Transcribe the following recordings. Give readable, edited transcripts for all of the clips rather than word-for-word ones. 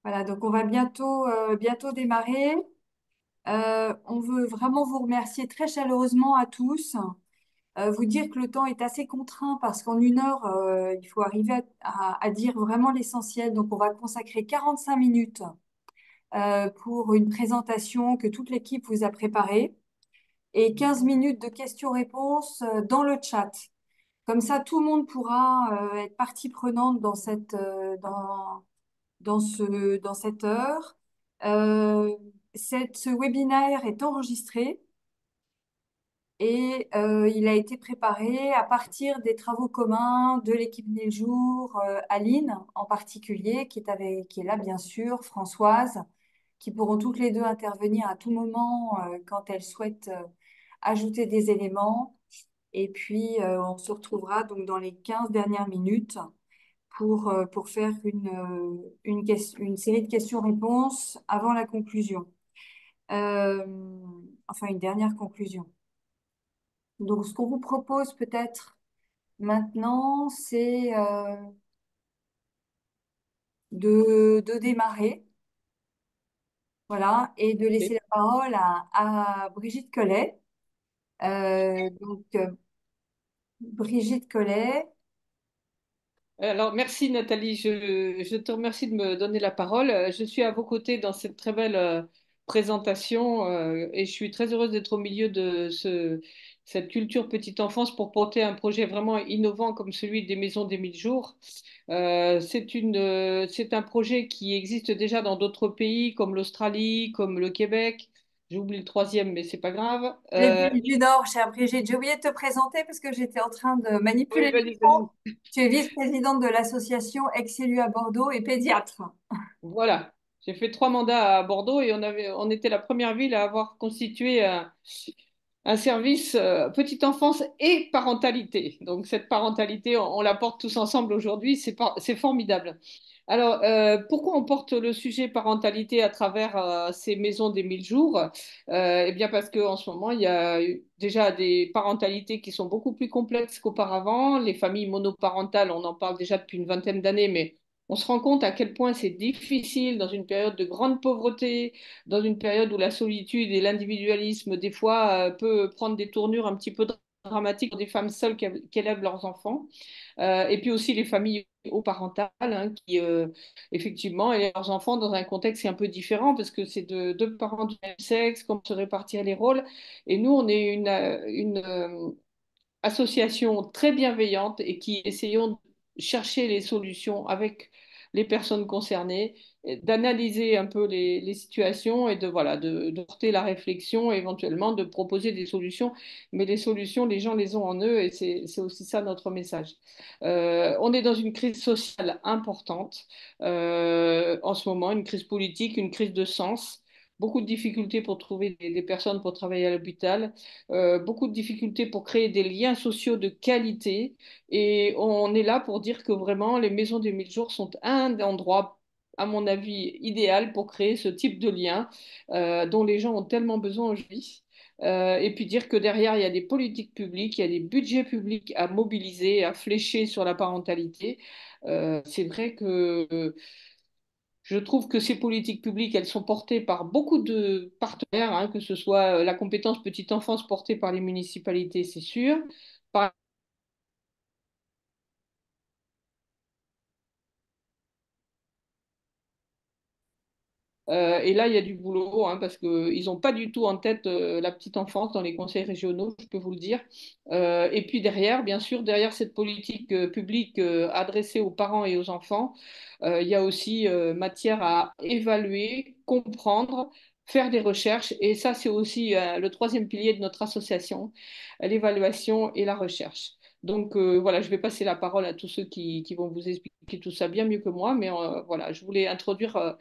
Voilà, donc on va bientôt démarrer. On veut vraiment vous remercier très chaleureusement à tous. Vous dire que le temps est assez contraint parce qu'en 1 heure, il faut arriver à dire vraiment l'essentiel. Donc on va consacrer 45 minutes pour une présentation que toute l'équipe vous a préparée et 15 minutes de questions-réponses dans le chat. Comme ça, tout le monde pourra être partie prenante dans cette heure. Euh, ce webinaire est enregistré et il a été préparé à partir des travaux communs de l'équipe des jours, Aline en particulier, qui est là bien sûr, Françoise, qui pourront toutes les deux intervenir à tout moment quand elles souhaitent ajouter des éléments. Et puis, on se retrouvera donc dans les 15 dernières minutes pour faire une série de questions-réponses avant la conclusion. Euh, enfin, une dernière conclusion. Donc, ce qu'on vous propose peut-être maintenant, c'est de démarrer, voilà, et de laisser la parole à Brigitte Collet. Brigitte Collet. Alors, merci Nathalie, je te remercie de me donner la parole. Je suis à vos côtés dans cette très belle présentation et je suis très heureuse d'être au milieu de cette culture petite enfance pour porter un projet vraiment innovant comme celui des Maisons des 1000 jours. C'est un projet qui existe déjà dans d'autres pays comme l'Australie, comme le Québec. J'oublie le troisième, mais c'est pas grave. Les pays du Nord, chère Brigitte, j'ai oublié de te présenter parce que j'étais en train de Oui, manipuler vas-y, l'écran. vas-y. Tu es vice-présidente de l'association Ex-élus à Bordeaux et pédiatre. Voilà, j'ai fait 3 mandats à Bordeaux et on était la première ville à avoir constitué un service petite enfance et parentalité. Donc cette parentalité, on la porte tous ensemble aujourd'hui, c'est formidable. Alors, pourquoi on porte le sujet parentalité à travers ces maisons des 1000 jours? Eh bien parce qu'en ce moment, il y a déjà des parentalités qui sont beaucoup plus complexes qu'auparavant. Les familles monoparentales, on en parle déjà depuis une vingtaine d'années, mais on se rend compte à quel point c'est difficile dans une période de grande pauvreté, dans une période où la solitude et l'individualisme, des fois, peut prendre des tournures un petit peu dramatiques pour des femmes seules qui élèvent leurs enfants. Et puis aussi les familles parentales hein, qui, effectivement, élèvent leurs enfants dans un contexte qui est un peu différent parce que c'est deux parents du même sexe, comment se répartir les rôles. Et nous, on est une association très bienveillante et qui essayons de chercher les solutions avec les personnes concernées, et d'analyser un peu les situations et voilà, de porter la réflexion et éventuellement de proposer des solutions. Mais les solutions, les gens les ont en eux et c'est aussi ça notre message. On est dans une crise sociale importante en ce moment, une crise politique, une crise de sens. Beaucoup de difficultés pour trouver des personnes pour travailler à l'hôpital, beaucoup de difficultés pour créer des liens sociaux de qualité. Et on est là pour dire que vraiment, les maisons des 1000 jours sont un endroit, à mon avis, idéal pour créer ce type de lien dont les gens ont tellement besoin aujourd'hui. Et puis dire que derrière, il y a des politiques publiques, il y a des budgets publics à mobiliser, à flécher sur la parentalité. C'est vrai que je trouve que ces politiques publiques, elles sont portées par beaucoup de partenaires, hein, que ce soit la compétence petite enfance portée par les municipalités, c'est sûr. Par et là, il y a du boulot, hein, parce qu'ils n'ont pas du tout en tête la petite enfance dans les conseils régionaux, je peux vous le dire. Et puis derrière, bien sûr, derrière cette politique publique adressée aux parents et aux enfants, il y a aussi matière à évaluer, comprendre, faire des recherches. Et ça, c'est aussi le troisième pilier de notre association, l'évaluation et la recherche. Donc voilà, je vais passer la parole à tous ceux qui vont vous expliquer tout ça bien mieux que moi, mais voilà, je voulais introduire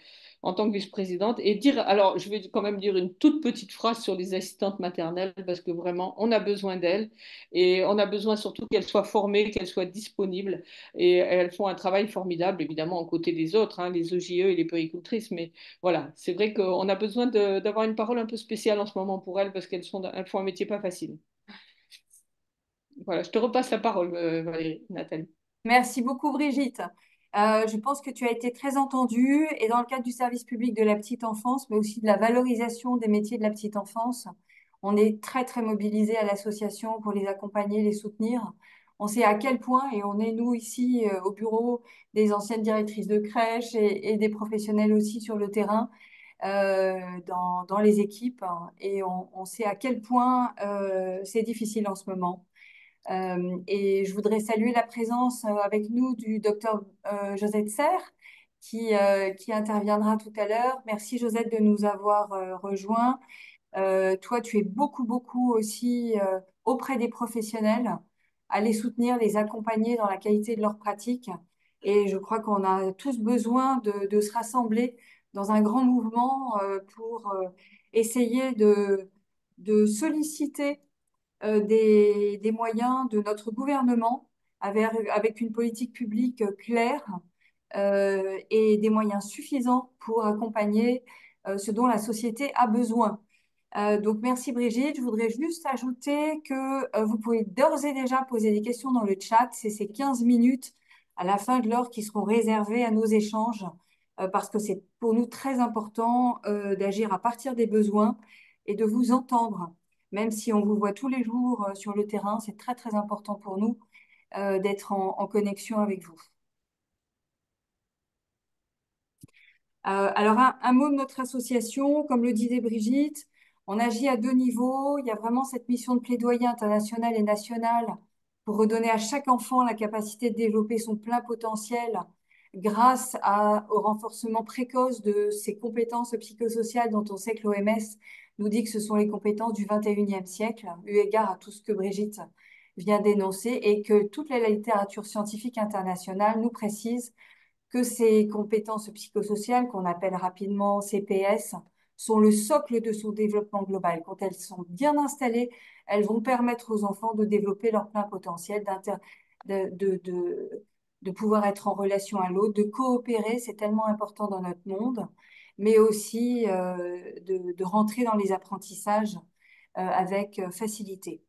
en tant que vice-présidente et dire, alors je vais quand même dire une toute petite phrase sur les assistantes maternelles parce que vraiment on a besoin d'elles et on a besoin surtout qu'elles soient formées, qu'elles soient disponibles et elles font un travail formidable évidemment aux côtés des autres, hein, les OJE et les puéricultrices, mais voilà, c'est vrai qu'on a besoin d'avoir une parole un peu spéciale en ce moment pour elles parce elles font un métier pas facile. Voilà, je te repasse la parole, Valérie, Nathalie. Merci beaucoup, Brigitte. Je pense que tu as été très entendu et dans le cadre du service public de la petite enfance, mais aussi de la valorisation des métiers de la petite enfance, on est très, très mobilisé à l'association pour les accompagner, les soutenir. On sait à quel point, et on est nous ici au bureau des anciennes directrices de crèche et des professionnels aussi sur le terrain, dans les équipes, hein, et on sait à quel point c'est difficile en ce moment. Et je voudrais saluer la présence avec nous du docteur Josette Serre, qui interviendra tout à l'heure. Merci Josette de nous avoir rejoints. Toi, tu es beaucoup, beaucoup aussi auprès des professionnels, à les soutenir, les accompagner dans la qualité de leur pratique. Et je crois qu'on a tous besoin de se rassembler dans un grand mouvement pour essayer de solliciter des moyens de notre gouvernement avec une politique publique claire et des moyens suffisants pour accompagner ce dont la société a besoin. Donc merci Brigitte. Je voudrais juste ajouter que vous pouvez d'ores et déjà poser des questions dans le chat. C'est ces 15 minutes à la fin de l'heure qui seront réservées à nos échanges parce que c'est pour nous très important d'agir à partir des besoins et de vous entendre. Même si on vous voit tous les jours sur le terrain, c'est très très important pour nous d'être en connexion avec vous. Alors, un mot de notre association, comme le disait Brigitte, on agit à deux niveaux. Il y a vraiment cette mission de plaidoyer international et national pour redonner à chaque enfant la capacité de développer son plein potentiel grâce au renforcement précoce de ses compétences psychosociales dont on sait que l'OMS nous dit que ce sont les compétences du 21e siècle, eu égard à tout ce que Brigitte vient d'énoncer et que toute la littérature scientifique internationale nous précise que ces compétences psychosociales, qu'on appelle rapidement CPS, sont le socle de son développement global. Quand elles sont bien installées, elles vont permettre aux enfants de développer leur plein potentiel, de, de, de, de pouvoir être en relation à l'autre, de coopérer, c'est tellement important dans notre monde, mais aussi de rentrer dans les apprentissages avec facilité.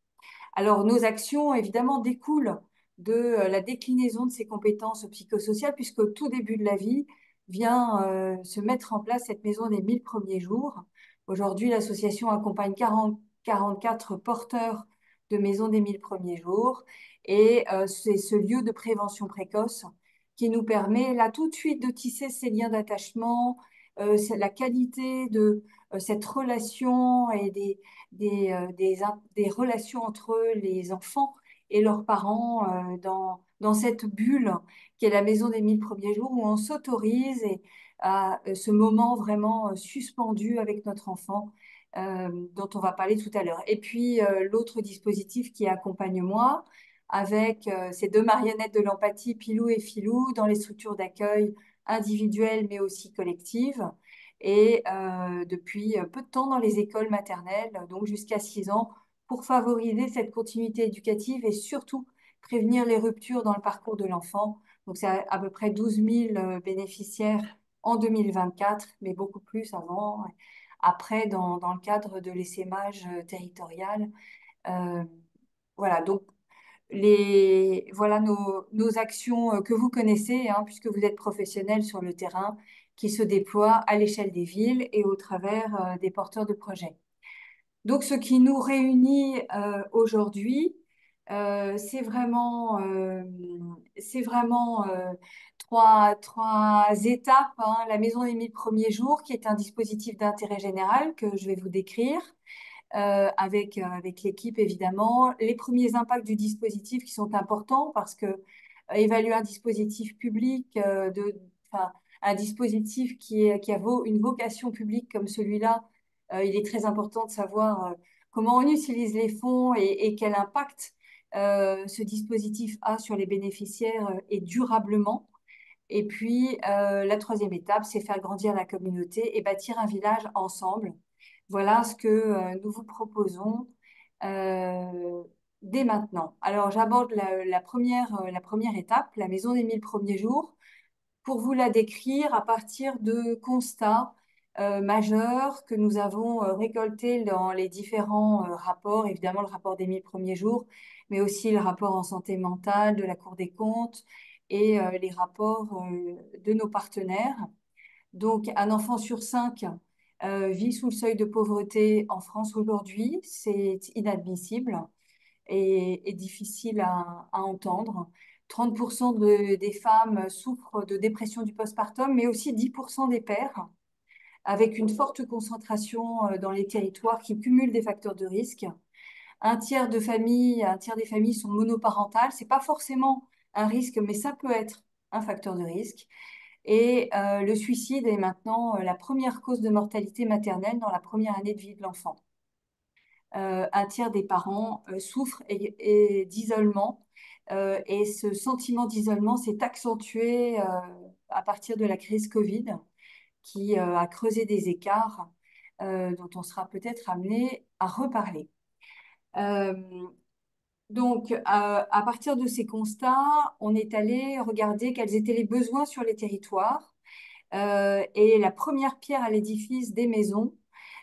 Alors, nos actions, évidemment, découlent de la déclinaison de ces compétences psychosociales, puisque au tout début de la vie vient se mettre en place cette maison des 1000 premiers jours. Aujourd'hui, l'association accompagne 44 porteurs de maison des 1000 premiers jours, et c'est ce lieu de prévention précoce qui nous permet là tout de suite de tisser ces liens d'attachement, c'est la qualité de cette relation et des relations entre les enfants et leurs parents dans cette bulle qui est la maison des 1000 premiers jours où on s'autorise à ce moment vraiment suspendu avec notre enfant dont on va parler tout à l'heure. Et puis l'autre dispositif qui accompagne moi avec ces deux marionnettes de l'empathie, Pilou et Filou, dans les structures d'accueil individuelles mais aussi collectives et depuis peu de temps dans les écoles maternelles, donc jusqu'à 6 ans, pour favoriser cette continuité éducative et surtout prévenir les ruptures dans le parcours de l'enfant. Donc c'est à peu près 12 000 bénéficiaires en 2024, mais beaucoup plus avant, après dans le cadre de l'essaimage territorial. Euh, voilà, donc voilà nos actions que vous connaissez, hein, puisque vous êtes professionnels sur le terrain, qui se déploient à l'échelle des villes et au travers des porteurs de projets. Donc, ce qui nous réunit aujourd'hui, c'est vraiment trois étapes, hein. La Maison des 1000 premiers jours, qui est un dispositif d'intérêt général que je vais vous décrire avec l'équipe évidemment. Les premiers impacts du dispositif qui sont importants parce que évaluer un dispositif public, enfin, un dispositif qui a une vocation publique comme celui-là, il est très important de savoir comment on utilise les fonds et quel impact ce dispositif a sur les bénéficiaires et durablement. Et puis, la troisième étape, c'est faire grandir la communauté et bâtir un village ensemble. Voilà ce que nous vous proposons euh, dès maintenant. Alors, j'aborde la première étape, la maison des 1000 premiers jours, pour vous la décrire à partir de constats majeurs que nous avons récoltés dans les différents rapports, évidemment le rapport des 1000 premiers jours, mais aussi le rapport en santé mentale de la Cour des comptes et les rapports de nos partenaires. Donc, un enfant sur cinq vit sous le seuil de pauvreté en France aujourd'hui. C'est inadmissible et difficile à entendre. 30% des femmes souffrent de dépression du postpartum, mais aussi 10% des pères, avec une forte concentration dans les territoires qui cumulent des facteurs de risque. Un tiers des familles sont monoparentales. C'est pas forcément un risque, mais ça peut être un facteur de risque. Et le suicide est maintenant la première cause de mortalité maternelle dans la première année de vie de l'enfant. Un tiers des parents souffrent d'isolement. Et ce sentiment d'isolement s'est accentué à partir de la crise Covid, qui a creusé des écarts dont on sera peut-être amené à reparler. Euh, donc, à partir de ces constats, on est allé regarder quels étaient les besoins sur les territoires. Et la première pierre à l'édifice des maisons,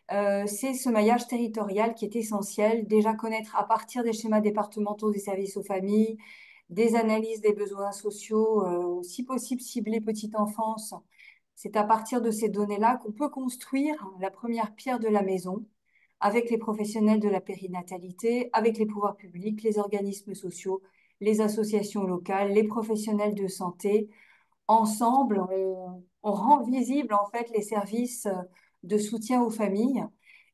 c'est ce maillage territorial qui est essentiel. Déjà connaître à partir des schémas départementaux des services aux familles, des analyses des besoins sociaux, si possible cibler petite enfance. C'est à partir de ces données-là qu'on peut construire la première pierre de la maison avec les professionnels de la périnatalité, avec les pouvoirs publics, les organismes sociaux, les associations locales, les professionnels de santé. Ensemble, on rend visible en fait les services de soutien aux familles,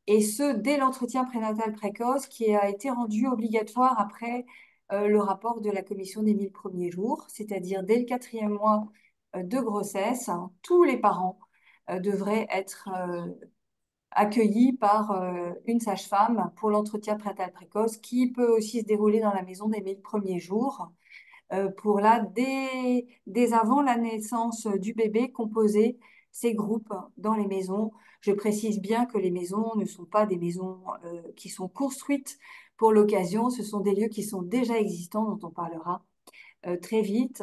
et ce, dès l'entretien prénatal précoce qui a été rendu obligatoire après le rapport de la commission des 1000 premiers jours, c'est-à-dire dès le quatrième mois de grossesse, hein, tous les parents devraient être accueillis par une sage-femme pour l'entretien prénatal précoce qui peut aussi se dérouler dans la maison des 1000 premiers jours pour là, dès avant la naissance du bébé, composer ces groupes dans les maisons. Je précise bien que les maisons ne sont pas des maisons qui sont construites pour l'occasion, ce sont des lieux qui sont déjà existants, dont on parlera très vite.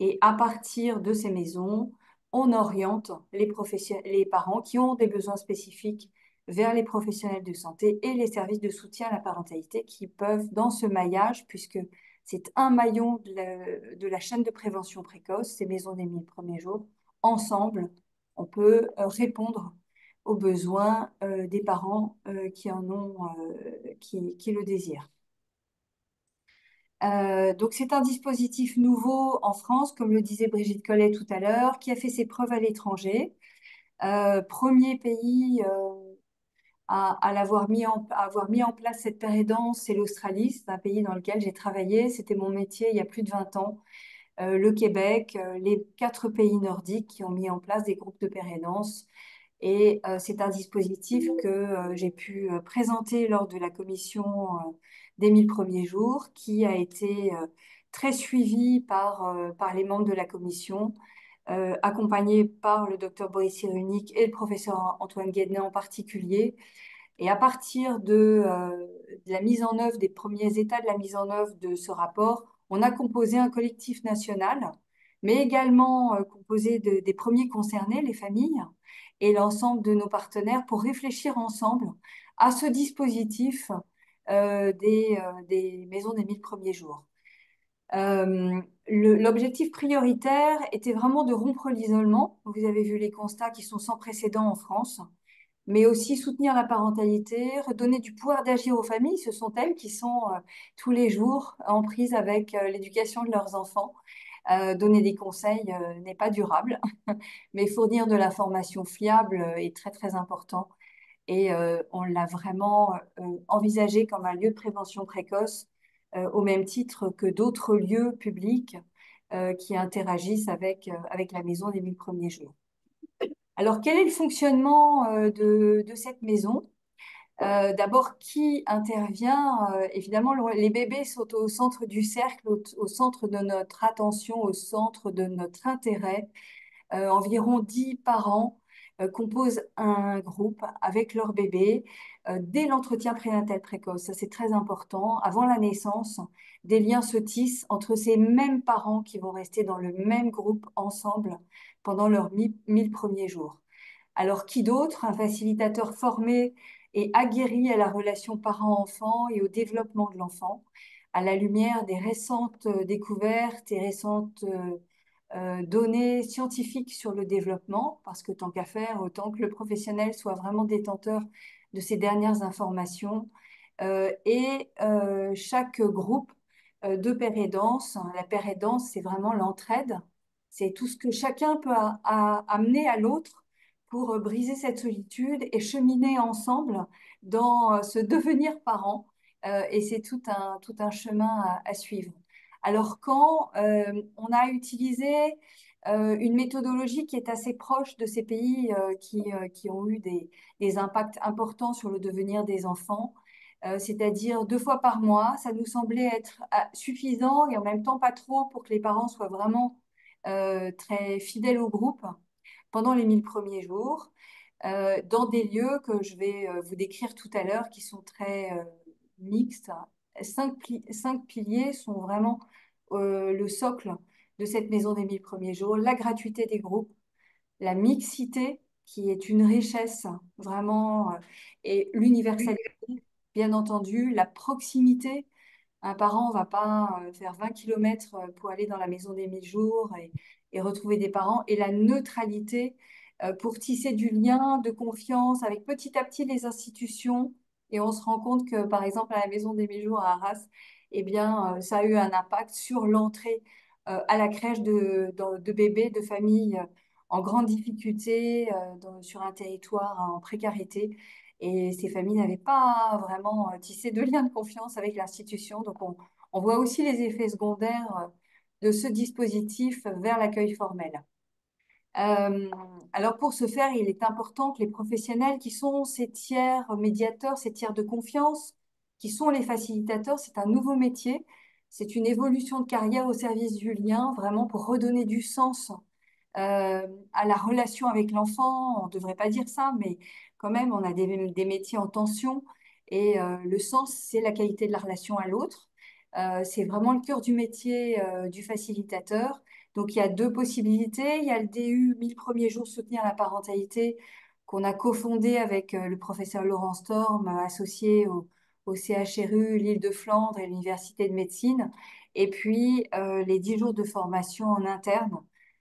Et à partir de ces maisons, on oriente les parents qui ont des besoins spécifiques vers les professionnels de santé et les services de soutien à la parentalité qui peuvent, dans ce maillage, puisque c'est un maillon de la chaîne de prévention précoce, ces maisons des 1000 premiers jours, ensemble, on peut répondre aux besoins des parents qui en ont, qui le désirent. Donc c'est un dispositif nouveau en France, comme le disait Brigitte Collet tout à l'heure, qui a fait ses preuves à l'étranger. Premier pays à avoir mis en place cette pérédance, c'est l'Australie. C'est un pays dans lequel j'ai travaillé. C'était mon métier il y a plus de 20 ans. Le Québec, les 4 pays nordiques qui ont mis en place des groupes de pérédance. Et c'est un dispositif que j'ai pu présenter lors de la commission des 1000 premiers jours, qui a été très suivi par les membres de la commission, accompagné par le docteur Boris Cyrulnik et le professeur Antoine Guednet en particulier. Et à partir de la mise en œuvre, des premiers états de la mise en œuvre de ce rapport, on a composé un collectif national, mais également composé des premiers concernés, les familles, et l'ensemble de nos partenaires pour réfléchir ensemble à ce dispositif des maisons des 1000 premiers jours. L'objectif prioritaire était vraiment de rompre l'isolement. Vous avez vu les constats qui sont sans précédent en France, mais aussi soutenir la parentalité, redonner du pouvoir d'agir aux familles. Ce sont elles qui sont tous les jours en prise avec l'éducation de leurs enfants. Donner des conseils n'est pas durable, mais fournir de l'information fiable est très très important. Et on l'a vraiment envisagé comme un lieu de prévention précoce, au même titre que d'autres lieux publics qui interagissent avec la maison des 1000 premiers jours. Alors, quel est le fonctionnement de cette maison? D'abord, qui intervient? Évidemment, les bébés sont au centre du cercle, au centre de notre attention, au centre de notre intérêt. Environ 10 parents composent un groupe avec leur bébé dès l'entretien prénatal précoce. Ça, c'est très important. Avant la naissance, des liens se tissent entre ces mêmes parents qui vont rester dans le même groupe ensemble pendant leurs 1000 premiers jours. Alors, qui d'autre? Un facilitateur formé et aguerri à la relation parent-enfant et au développement de l'enfant. à la lumière des récentes découvertes et récentes données scientifiques sur le développement, parce que tant qu'à faire, autant que le professionnel soit vraiment détenteur de ces dernières informations. Chaque groupe de pair et danse, hein, la pair et danse, c'est vraiment l'entraide, c'est tout ce que chacun peut amener à l'autre pour briser cette solitude et cheminer ensemble dans ce devenir parent. Et c'est tout un chemin à suivre. Alors quand on a utilisé une méthodologie qui est assez proche de ces pays qui ont eu des impacts importants sur le devenir des enfants, c'est-à-dire 2 fois par mois, ça nous semblait être suffisant et en même temps pas trop pour que les parents soient vraiment très fidèles au groupe pendant les 1000 premiers jours, dans des lieux que je vais vous décrire tout à l'heure qui sont très mixtes. 5 piliers sont vraiment le socle de cette maison des 1000 premiers jours: la gratuité des groupes, la mixité, qui est une richesse vraiment, et l'universalité, bien entendu, la proximité. Un parent va pas faire 20 kilomètres pour aller dans la maison des 1000 jours et retrouver des parents. Et la neutralité pour tisser du lien de confiance avec petit à petit les institutions. Et on se rend compte que, par exemple, à la maison des 1000 jours à Arras, eh bien, ça a eu un impact sur l'entrée à la crèche de bébés, de familles en grande difficulté, sur un territoire en précarité. Et ces familles n'avaient pas vraiment tissé de lien de confiance avec l'institution. Donc, on voit aussi les effets secondaires de ce dispositif vers l'accueil formel. Euh, alors, pour ce faire, il est important que les professionnels qui sont ces tiers médiateurs, ces tiers de confiance, qui sont les facilitateurs, c'est un nouveau métier. C'est une évolution de carrière au service du lien, vraiment pour redonner du sens à la relation avec l'enfant. On ne devrait pas dire ça, mais quand même, on a des métiers en tension et le sens, c'est la qualité de la relation à l'autre. C'est vraiment le cœur du métier du facilitateur. Donc, il y a 2 possibilités. Il y a le DU 1000 premiers jours soutenir la parentalité qu'on a cofondé avec le professeur Laurent Storm, associé au CHRU, l'Île-de-Flandre et l'Université de médecine. Et puis, les 10 jours de formation en interne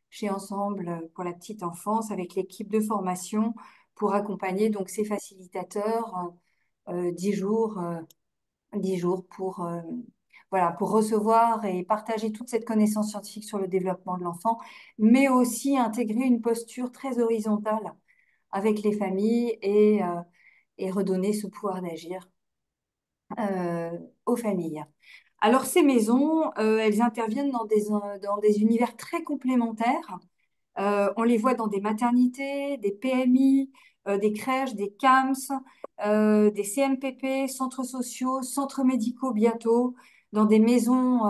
chez Ensemble pour la petite enfance avec l'équipe de formation pour accompagner donc ces facilitateurs 10 jours, 10 jours pour, voilà, pour recevoir et partager toute cette connaissance scientifique sur le développement de l'enfant, mais aussi intégrer une posture très horizontale avec les familles et redonner ce pouvoir d'agir euh, aux familles. Alors ces maisons, elles interviennent dans des univers très complémentaires. On les voit dans des maternités, des PMI, des crèches, des CAMS, des CMPP, centres sociaux, centres médicaux bientôt, dans des maisons.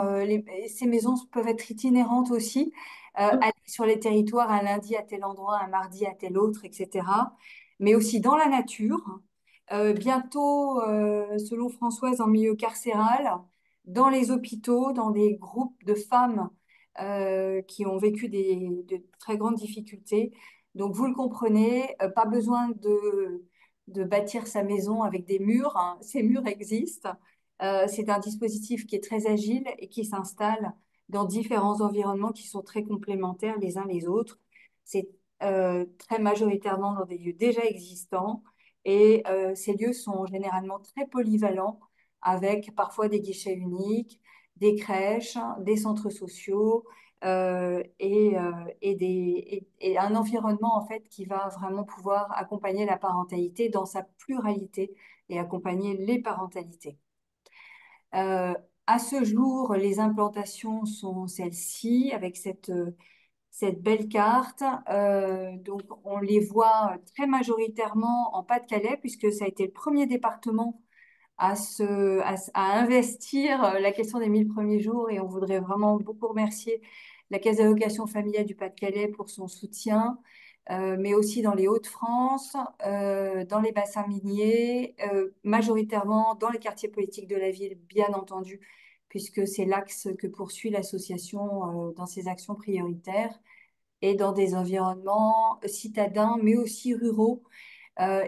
Ces maisons peuvent être itinérantes aussi, aller sur les territoires un lundi à tel endroit, un mardi à tel autre, etc. Mais aussi dans la nature. Bientôt, selon Françoise, en milieu carcéral, dans les hôpitaux, dans des groupes de femmes qui ont vécu de très grandes difficultés. Donc, vous le comprenez, pas besoin de bâtir sa maison avec des murs, hein. Ces murs existent. C'est un dispositif qui est très agile et qui s'installe dans différents environnements qui sont très complémentaires les uns les autres. C'est très majoritairement dans des lieux déjà existants et ces lieux sont généralement très polyvalents avec parfois des guichets uniques, des crèches, des centres sociaux et un environnement en fait qui va vraiment pouvoir accompagner la parentalité dans sa pluralité et accompagner les parentalités. Euh, à ce jour, les implantations sont celles-ci avec cette belle carte. Donc, on les voit très majoritairement en Pas-de-Calais puisque ça a été le premier département à investir la question des 1000 premiers jours et on voudrait vraiment beaucoup remercier la Caisse d'allocation familiale du Pas-de-Calais pour son soutien, mais aussi dans les Hauts-de-France, dans les bassins miniers, majoritairement dans les quartiers politiques de la ville, bien entendu, puisque c'est l'axe que poursuit l'association dans ses actions prioritaires et dans des environnements citadins, mais aussi ruraux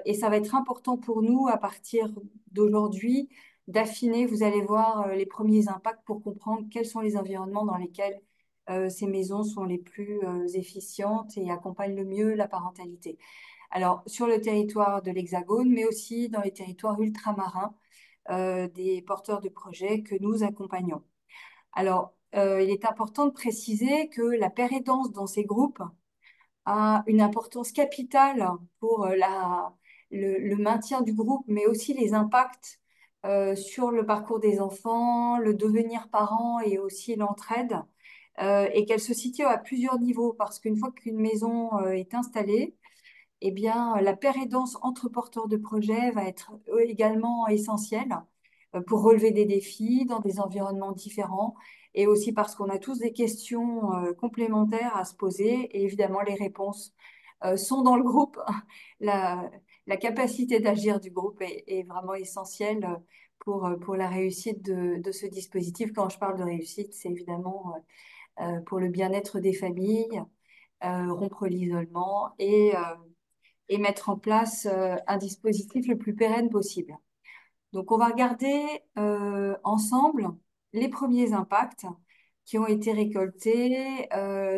et ça va être important pour nous à partir d'aujourd'hui d'affiner, vous allez voir les premiers impacts pour comprendre quels sont les environnements dans lesquels ces maisons sont les plus efficientes et accompagnent le mieux la parentalité. Alors, sur le territoire de l'Hexagone, mais aussi dans les territoires ultramarins des porteurs de projets que nous accompagnons. Alors, il est important de préciser que la pérédance dans ces groupes a une importance capitale pour le maintien du groupe, mais aussi les impacts sur le parcours des enfants, le devenir parent et aussi l'entraide, et qu'elle se situe à plusieurs niveaux, parce qu'une fois qu'une maison est installée, eh bien, la pérédance entre porteurs de projets va être également essentielle pour relever des défis dans des environnements différents et aussi parce qu'on a tous des questions complémentaires à se poser et évidemment les réponses sont dans le groupe. La, la capacité d'agir du groupe est vraiment essentielle pour la réussite de ce dispositif. Quand je parle de réussite, c'est évidemment pour le bien-être des familles, rompre l'isolement et mettre en place un dispositif le plus pérenne possible. Donc, on va regarder ensemble les premiers impacts qui ont été récoltés.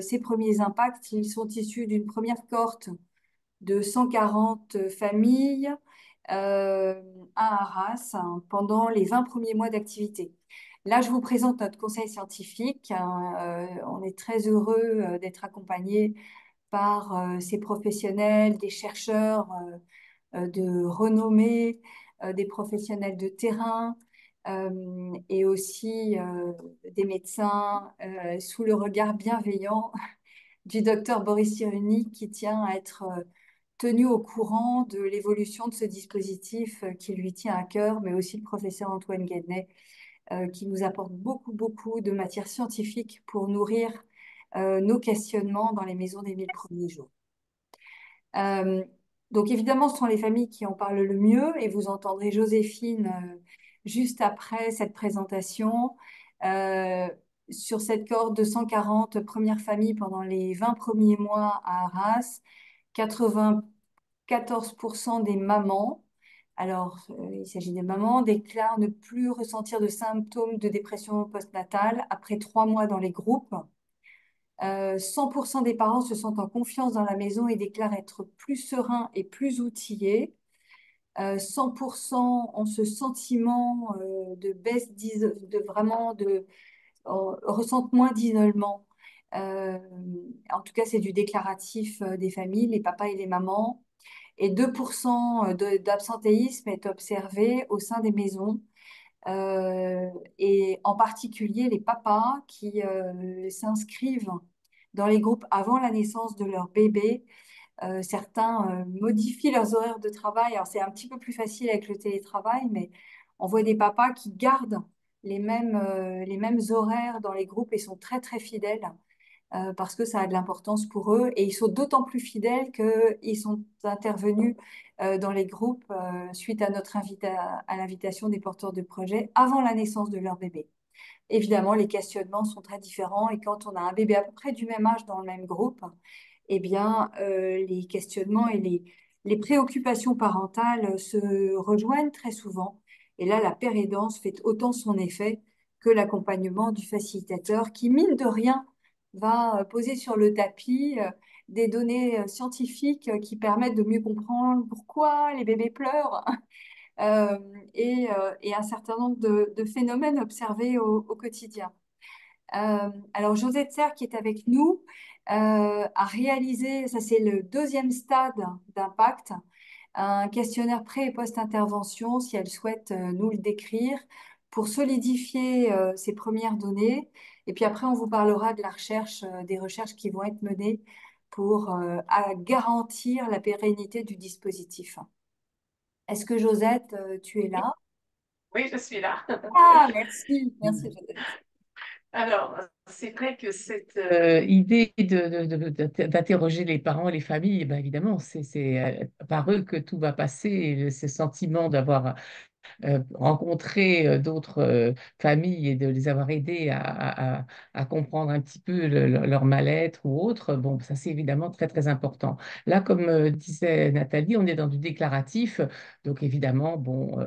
Ces premiers impacts, ils sont issus d'une première cohorte de 140 familles euh, à Arras hein, pendant les 20 premiers mois d'activité. Là, je vous présente notre conseil scientifique, hein. On est très heureux d'être accompagné par ces professionnels, des chercheurs de renommée, des professionnels de terrain et aussi des médecins sous le regard bienveillant du docteur Boris Cyrulnik qui tient à être tenu au courant de l'évolution de ce dispositif qui lui tient à cœur, mais aussi le professeur Antoine Guednet qui nous apporte beaucoup, beaucoup de matière scientifique pour nourrir nos questionnements dans les maisons des 1000 premiers jours. Euh, donc évidemment, ce sont les familles qui en parlent le mieux et vous entendrez Joséphine juste après cette présentation. Euh, sur cette cohorte de 140 premières familles pendant les 20 premiers mois à Arras, 94% des mamans, alors il s'agit des mamans, déclarent ne plus ressentir de symptômes de dépression postnatale après 3 mois dans les groupes. 100% des parents se sentent en confiance dans la maison et déclarent être plus sereins et plus outillés. 100% ont ce sentiment de baisse, de vraiment ressentent moins d'isolement. Euh, En tout cas, c'est du déclaratif des familles, les papas et les mamans. Et 2% d'absentéisme est observé au sein des maisons. Et en particulier les papas qui s'inscrivent dans les groupes avant la naissance de leur bébé. Certains modifient leurs horaires de travail. Alors c'est un petit peu plus facile avec le télétravail, mais on voit des papas qui gardent les mêmes horaires dans les groupes et sont très très fidèles parce que ça a de l'importance pour eux. Et ils sont d'autant plus fidèles qu'ils sont intervenus dans les groupes suite à à l'invitation des porteurs de projets avant la naissance de leur bébé. Évidemment, les questionnements sont très différents et quand on a un bébé à peu près du même âge dans le même groupe, eh bien, les questionnements et les préoccupations parentales se rejoignent très souvent. Et là, la pérédance fait autant son effet que l'accompagnement du facilitateur qui, mine de rien, va poser sur le tapis des données scientifiques qui permettent de mieux comprendre pourquoi les bébés pleurent euh, et un certain nombre de phénomènes observés au quotidien. Alors, Josette Serre, qui est avec nous, a réalisé, ça c'est le deuxième stade d'impact, un questionnaire pré- et post-intervention, si elle souhaite nous le décrire, pour solidifier ces premières données. Et puis après, on vous parlera de la recherche, des recherches qui vont être menées pour garantir la pérennité du dispositif. Est-ce que Josette, tu es là? Oui, je suis là. Ah, merci, merci Josette. Alors, c'est vrai que cette idée d'interroger les parents et les familles, eh ben évidemment, c'est par eux que tout va passer. Et ce sentiment d'avoir rencontrer d'autres familles et de les avoir aidés à comprendre un petit peu leur mal-être ou autre, bon, ça c'est évidemment très très important. Là, comme disait Nathalie, on est dans du déclaratif, donc évidemment, bon,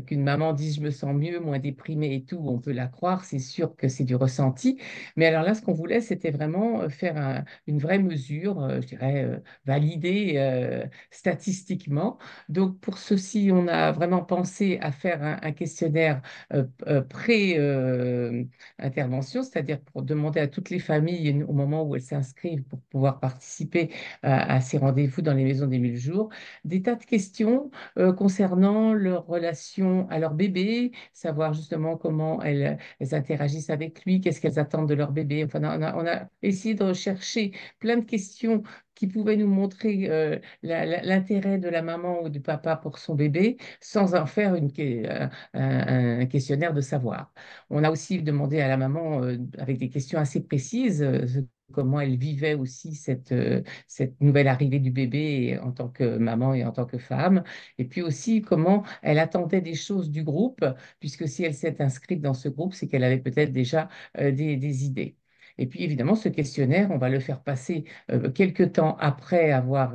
qu'une maman dise je me sens mieux, moins déprimée et tout, on peut la croire, c'est sûr que c'est du ressenti. Mais alors là, ce qu'on voulait, c'était vraiment faire une vraie mesure, je dirais, validée statistiquement. Donc, pour ceci, on a vraiment pensé à faire un questionnaire pré-intervention, c'est-à-dire pour demander à toutes les familles, au moment où elles s'inscrivent pour pouvoir participer à ces rendez-vous dans les maisons des 1000 jours, des tas de questions concernant leur relation à leur bébé, savoir justement comment elles interagissent avec lui, qu'est-ce qu'elles attendent de leur bébé. Enfin, on a essayé de rechercher plein de questions qui pouvaient nous montrer l'intérêt de la maman ou du papa pour son bébé sans en faire un questionnaire de savoir. On a aussi demandé à la maman, avec des questions assez précises, comment elle vivait aussi cette nouvelle arrivée du bébé en tant que maman et en tant que femme, et puis aussi comment elle attendait des choses du groupe, puisque si elle s'est inscrite dans ce groupe, c'est qu'elle avait peut-être déjà des idées. Et puis évidemment, ce questionnaire, on va le faire passer quelque temps après avoir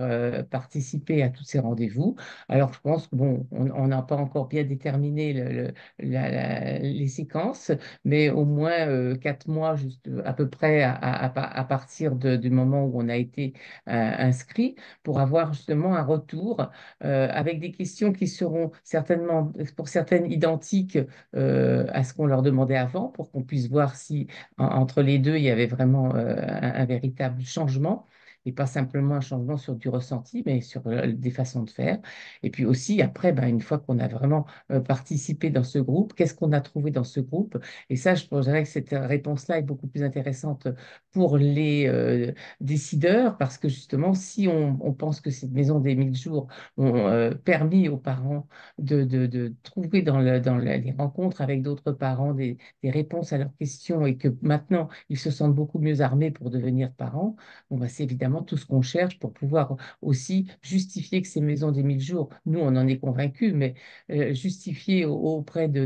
participé à tous ces rendez-vous. Alors, je pense que bon, on n'a pas encore bien déterminé les séquences, mais au moins 4 mois, juste à peu près à partir du moment où on a été inscrit, pour avoir justement un retour avec des questions qui seront certainement, pour certaines, identiques à ce qu'on leur demandait avant, pour qu'on puisse voir si entre les deux, il y avait vraiment un véritable changement et pas simplement un changement sur du ressenti, mais sur des façons de faire. Et puis aussi, après, ben, une fois qu'on a vraiment participé dans ce groupe, qu'est-ce qu'on a trouvé dans ce groupe? Et ça, je dirais que cette réponse-là est beaucoup plus intéressante pour les décideurs, parce que justement, si on pense que cette maison des 1000 jours ont permis aux parents de trouver les rencontres avec d'autres parents des réponses à leurs questions et que maintenant, ils se sentent beaucoup mieux armés pour devenir parents, bon, bah, c'est évidemment tout ce qu'on cherche pour pouvoir aussi justifier que ces maisons des 1000 jours, nous, on en est convaincus, mais justifier auprès de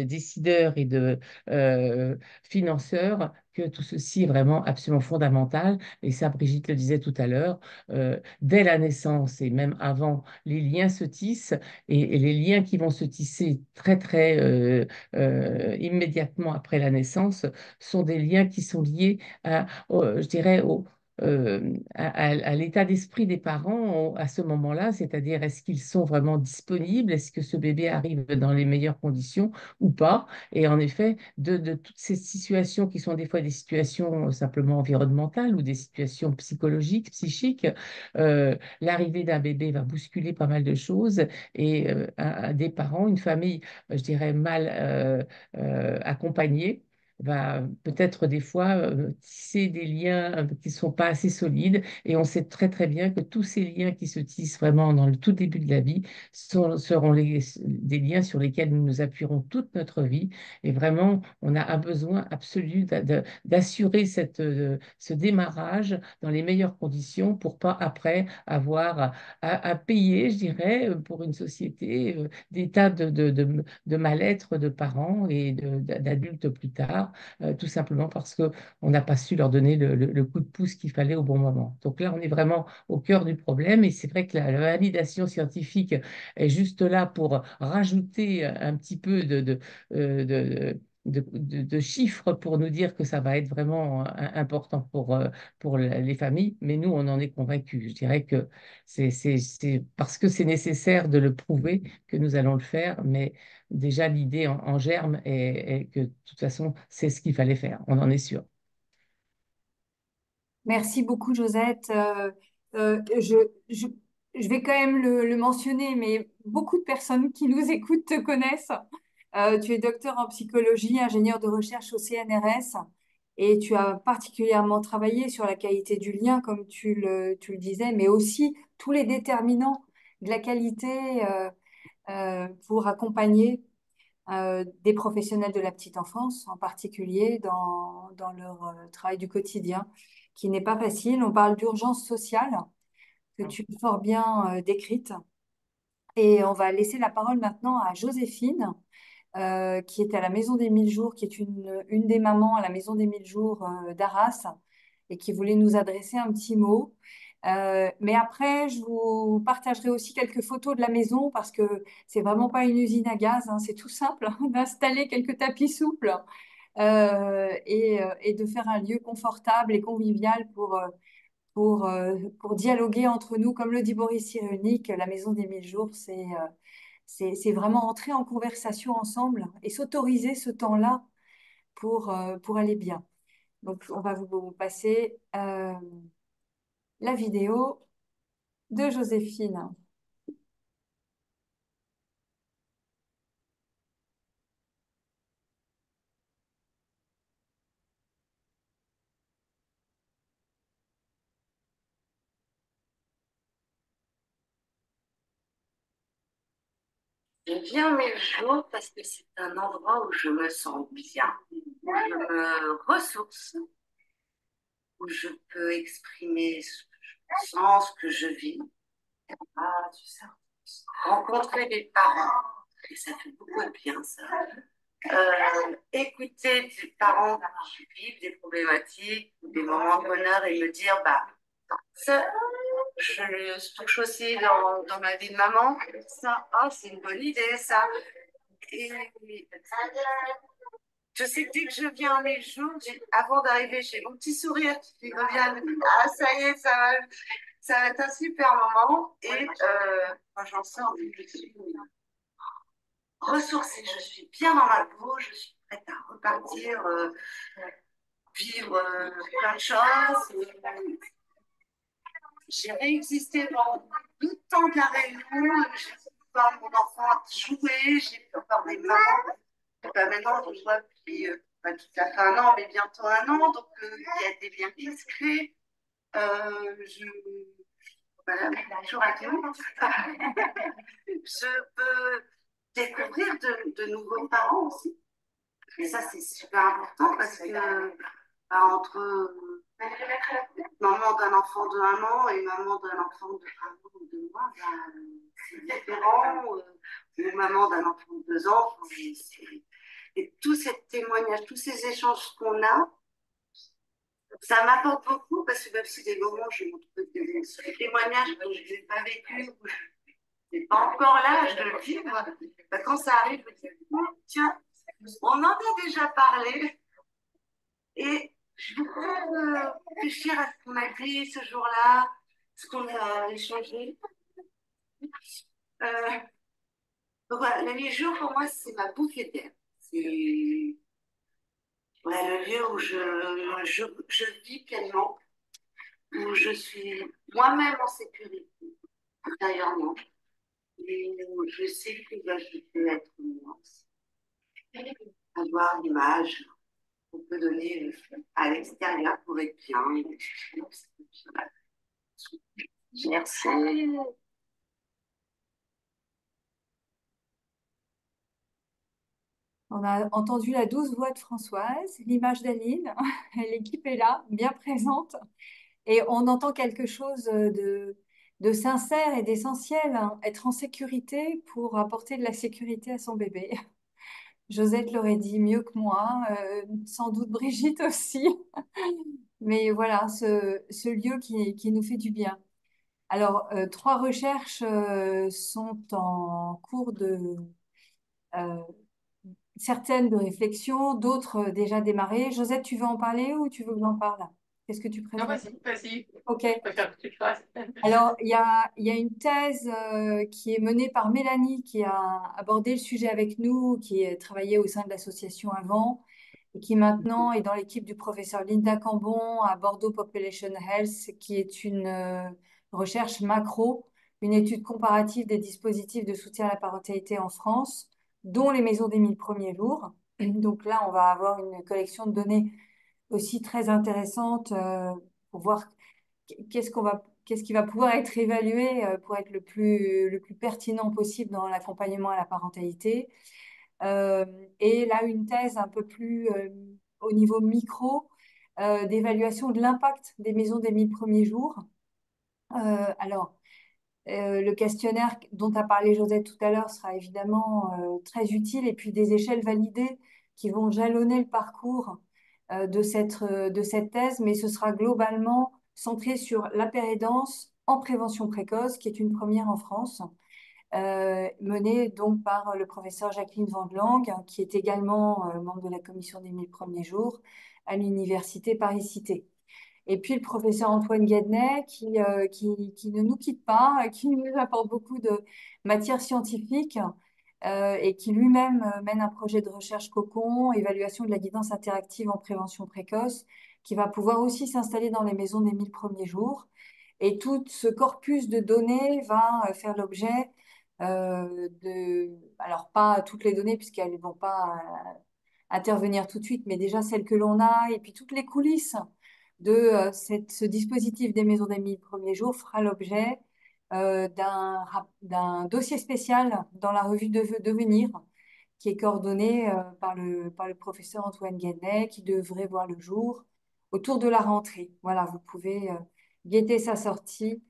décideurs et de financeurs que tout ceci est vraiment absolument fondamental. Et ça, Brigitte le disait tout à l'heure, dès la naissance et même avant, les liens se tissent et les liens qui vont se tisser très, très immédiatement après la naissance sont des liens qui sont liés je dirais, à l'état d'esprit des parents à ce moment-là, c'est-à-dire est-ce qu'ils sont vraiment disponibles, est-ce que ce bébé arrive dans les meilleures conditions ou pas. Et en effet, de toutes ces situations qui sont des fois des situations simplement environnementales ou des situations psychologiques, psychiques, l'arrivée d'un bébé va bousculer pas mal de choses et des parents, une famille, je dirais, mal accompagnée va peut-être des fois tisser des liens qui ne sont pas assez solides. Et on sait très très bien que tous ces liens qui se tissent vraiment dans le tout début de la vie seront des liens sur lesquels nous nous appuierons toute notre vie. Et vraiment, on a un besoin absolu d'assurer ce démarrage dans les meilleures conditions pour pas après avoir à payer, je dirais, pour une société, des tas de mal-être de parents et d'adultes plus tard, tout simplement parce qu'on n'a pas su leur donner le coup de pouce qu'il fallait au bon moment. Donc là, on est vraiment au cœur du problème et c'est vrai que la validation scientifique est juste là pour rajouter un petit peu euh, de, de chiffres pour nous dire que ça va être vraiment important pour les familles, mais nous, on en est convaincus. Je dirais que c'est parce que c'est nécessaire de le prouver que nous allons le faire, mais déjà l'idée en germe est que de toute façon, c'est ce qu'il fallait faire, on en est sûr. Merci beaucoup, Josette. Euh, je, je, je vais quand même le mentionner, mais beaucoup de personnes qui nous écoutent te connaissent. Tu es docteur en psychologie, ingénieur de recherche au CNRS, et tu as particulièrement travaillé sur la qualité du lien, comme tu le disais, mais aussi tous les déterminants de la qualité pour accompagner. des professionnels de la petite enfance, en particulier dans leur travail du quotidien, qui n'est pas facile. On parle d'urgence sociale, que tu as fort bien décrite. Et on va laisser la parole maintenant à Joséphine, qui est à la Maison des Mille Jours, qui est une des mamans à la Maison des Mille Jours d'Arras, et qui voulait nous adresser un petit mot. Mais après, je vous partagerai aussi quelques photos de la maison parce que c'est vraiment pas une usine à gaz, hein, c'est tout simple hein, d'installer quelques tapis souples et de faire un lieu confortable et convivial pour dialoguer entre nous. Comme le dit Boris Cyrulnik, la Maison des Mille Jours, c'est vraiment entrer en conversation ensemble et s'autoriser ce temps-là pour aller bien. Donc, on va vous passer la vidéo de Joséphine. J'aime bien mes jours parce que c'est un endroit où je me sens bien, où je me ressource, où je peux exprimer ce que je sens, ce que je vis. Ah, tu sais, rencontrer des parents, et ça fait beaucoup de bien, ça. Écouter des parents qui vivent des problématiques, des moments de bonheur et me dire, bah, ça, je le touche aussi dans ma vie de maman. Ça, ah, c'est une bonne idée, ça. Et je sais que dès que je viens en les jours, avant d'arriver chez mon petit sourire qui revient, ah, ça y est, ça va être un super moment. Et quand j'en sors, je suis ressourcée, je suis bien dans ma peau, je suis prête à repartir, vivre plein de choses. J'ai réexisté dans tout le temps de la réunion, j'ai pu voir mon enfant jouer, j'ai pu voir des mamans. Bah, maintenant, je vois depuis pas tout à fait un an, mais bientôt un an, donc il y a des liens qui se créent. Je... Voilà, bonjour à tous. Je peux découvrir de nouveaux parents aussi. Et ça, c'est super important parce que bah, entre maman d'un enfant de 1 an et maman d'un enfant de 1 an ou 2 mois, bah, c'est différent. Ou maman d'un enfant de 2 ans, et tous ces témoignages, tous ces échanges qu'on a, ça m'apporte beaucoup parce que même si des moments, je me trouve des témoignages que je n'ai pas vécu, ou je n'ai pas encore l'âge de le vivre, bah, quand ça arrive, je me dis, oh, tiens, on en a déjà parlé et je voudrais réfléchir à ce qu'on a dit ce jour-là, ce qu'on a échangé. Euh, donc voilà, les 8 jours, pour moi, c'est ma bouffée d'air. C'est ouais, le lieu où je vis pleinement, où je suis moi-même en sécurité intérieurement, et où je sais que je peux être moi, avoir l'image qu'on peut donner à l'extérieur pour être bien. Merci. On a entendu la douce voix de Françoise, l'image d'Aline. L'équipe est là, bien présente. Et on entend quelque chose de sincère et d'essentiel, hein. Être en sécurité pour apporter de la sécurité à son bébé. Josette l'aurait dit mieux que moi, sans doute Brigitte aussi. Mais voilà, ce lieu qui nous fait du bien. Alors, 3 recherches sont en cours euh, certaines de réflexion, d'autres déjà démarrées. Josette, tu veux en parler ou tu veux que j'en parle? Qu'est-ce que tu Non, préfères? vas-y, vas-y. Ok. Je préfère que tu le fasses. Alors, il y a une thèse qui est menée par Mélanie, qui a abordé le sujet avec nous, qui a travaillé au sein de l'association avant, et qui maintenant est dans l'équipe du professeur Linda Cambon à Bordeaux Population Health, qui est une recherche macro, une étude comparative des dispositifs de soutien à la parentalité en France, dont les maisons des 1000 premiers jours. Donc là, on va avoir une collection de données aussi très intéressante pour voir qu'est-ce qui va pouvoir être évalué pour être le plus pertinent possible dans l'accompagnement à la parentalité. euh, et là une thèse un peu plus au niveau micro d'évaluation de l'impact des maisons des 1000 premiers jours. Alors, le questionnaire dont a parlé Josette tout à l'heure sera évidemment très utile, et puis des échelles validées qui vont jalonner le parcours de cette thèse, mais ce sera globalement centré sur la pérédance en prévention précoce, qui est une première en France, menée donc par le professeur Jacqueline Vandelang, qui est également membre de la commission des 1000 premiers jours à l'université Paris-Cité. Et puis le professeur Antoine Guednet, qui ne nous quitte pas, qui nous apporte beaucoup de matières scientifiques et qui lui-même mène un projet de recherche Cocon, évaluation de la guidance interactive en prévention précoce, qui va pouvoir aussi s'installer dans les maisons des 1000 premiers jours. Et tout ce corpus de données va faire l'objet alors pas toutes les données puisqu'elles ne vont pas intervenir tout de suite, mais déjà celles que l'on a, et puis toutes les coulisses de ce dispositif des maisons des 1000 premiers jours fera l'objet d'un dossier spécial dans la revue Devenir, qui est coordonné par le professeur Antoine Guednet, qui devrait voir le jour autour de la rentrée. Voilà, vous pouvez guetter sa sortie.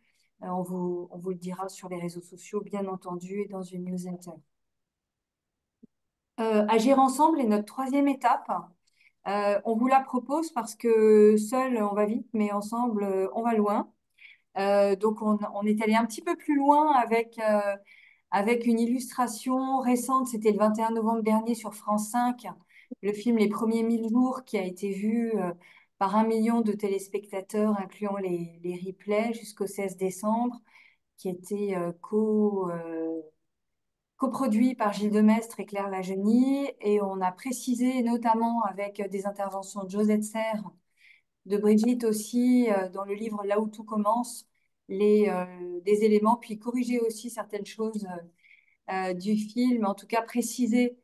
On vous le dira sur les réseaux sociaux, bien entendu, et dans une newsletter. Agir ensemble est notre troisième étape. On vous la propose parce que seul on va vite, mais ensemble on va loin. Donc on est allé un petit peu plus loin avec une illustration récente. C'était le 21 novembre dernier sur France 5, le film Les premiers 1000 jours, qui a été vu par 1 million de téléspectateurs, incluant les replays, jusqu'au 16 décembre, qui était coproduit par Gilles Demestre et Claire Lagenie. Et on a précisé, notamment avec des interventions de Josette Serre, de Brigitte aussi, dans le livre Là où tout commence, des éléments, puis corriger aussi certaines choses du film, en tout cas préciser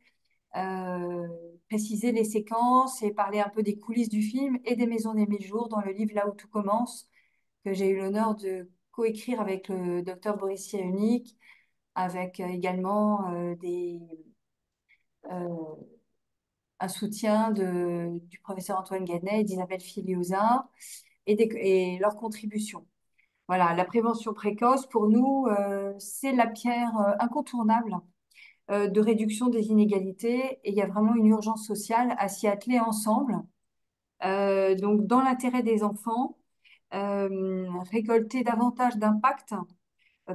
les séquences et parler un peu des coulisses du film et des maisons des 1000 jours dans le livre Là où tout commence, que j'ai eu l'honneur de coécrire avec le docteur Boris Cyrulnik, avec également euh, un soutien du professeur Antoine Guednet et d'Isabelle Filiosa et leurs contributions. Voilà, la prévention précoce, pour nous, c'est la pierre incontournable de réduction des inégalités, et il y a vraiment une urgence sociale à s'y atteler ensemble. Donc, dans l'intérêt des enfants, récolter davantage d'impact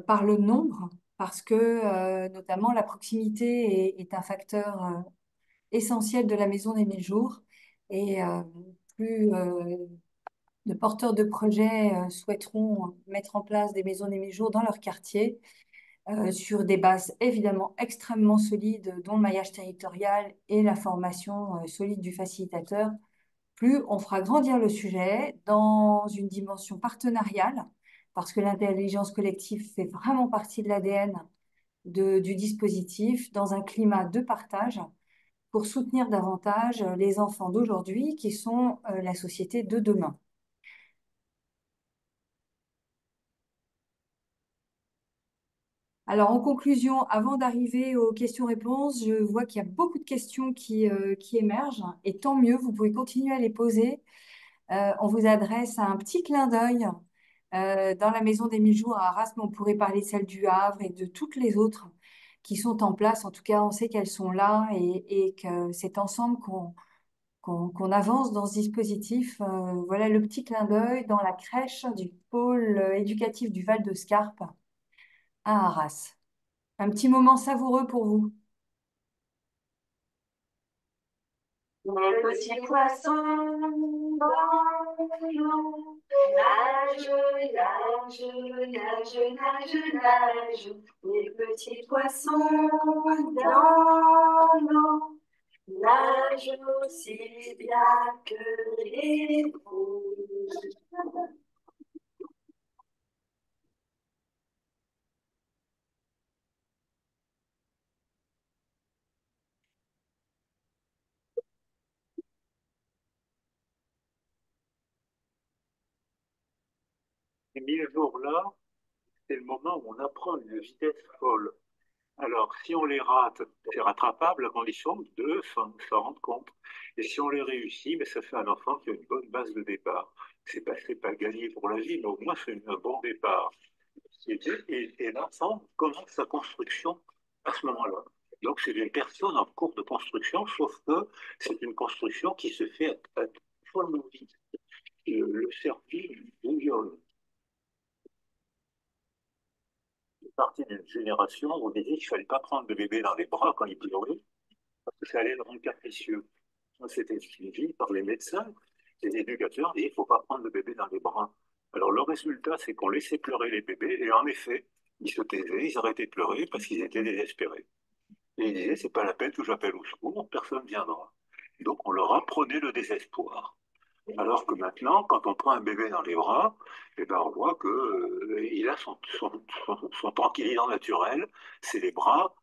par le nombre, parce que notamment la proximité est un facteur essentiel de la maison des 1000 jours. Et plus de porteurs de projets souhaiteront mettre en place des maisons des 1000 jours dans leur quartier, sur des bases évidemment extrêmement solides, dont le maillage territorial et la formation solide du facilitateur, plus on fera grandir le sujet dans une dimension partenariale, parce que l'intelligence collective fait vraiment partie de l'ADN du dispositif, dans un climat de partage, pour soutenir davantage les enfants d'aujourd'hui qui sont la société de demain. Alors, en conclusion, avant d'arriver aux questions-réponses, je vois qu'il y a beaucoup de questions qui émergent, et tant mieux, vous pouvez continuer à les poser. On vous adresse un petit clin d'œil dans la Maison des 1000 jours à Arras, mais on pourrait parler de celle du Havre et de toutes les autres qui sont en place. En tout cas, on sait qu'elles sont là, et que c'est ensemble qu'on avance dans ce dispositif. Voilà le petit clin d'œil dans la crèche du pôle éducatif du Val de Scarpe à Arras. Un petit moment savoureux pour vous. Les petits poissons dans l'eau nagent, nagent, nagent, nagent, nagent. Les petits poissons dans l'eau nagent aussi bien que les poules. Ces 1000 jours-là, c'est le moment où on apprend une vitesse folle. Alors, si on les rate, c'est rattrapable à condition de s'en rendre compte. Et si on les réussit, mais ça fait un enfant qui a une bonne base de départ. C'est pas gagné pour la vie, mais au moins c'est un bon départ. Et l'enfant commence sa construction à ce moment-là. Donc c'est une personne en cours de construction, sauf que c'est une construction qui se fait à follement vite. Le cerveau bouillonne. C'est partie d'une génération où on disait qu'il ne fallait pas prendre le bébé dans les bras quand il pleurait, parce que ça allait le rendre capricieux. Ça, c'était suivi par les médecins, les éducateurs, et il ne faut pas prendre le bébé dans les bras. Alors le résultat, c'est qu'on laissait pleurer les bébés, et en effet, ils se taisaient, ils arrêtaient de pleurer parce qu'ils étaient désespérés. Et ils disaient, c'est pas la peine que j'appelle au secours, personne ne viendra. Et donc on leur apprenait le désespoir. Alors que maintenant, quand on prend un bébé dans les bras, eh ben, on voit que, il a son tranquillisant naturel, c'est les bras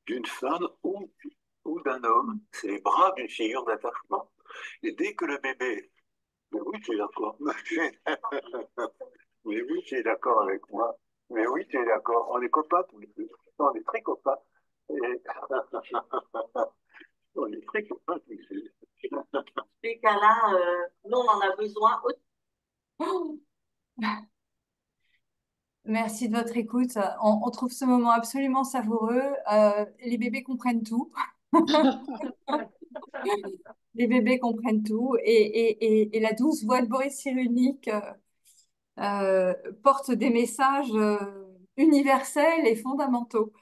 d'une femme ou d'un homme, c'est les bras d'une figure d'attachement. Et dès que le bébé, mais oui, tu es d'accord, mais oui, tu es d'accord avec moi, mais oui, tu es d'accord, on est copains tous les deux, on est très copains, et on est très copains tous les deux. Ces cas-là, nous, on en a besoin. Merci de votre écoute. On trouve ce moment absolument savoureux. Les bébés comprennent tout. Les bébés comprennent tout. Et la douce voix de Boris Cyrulnik porte des messages universels et fondamentaux.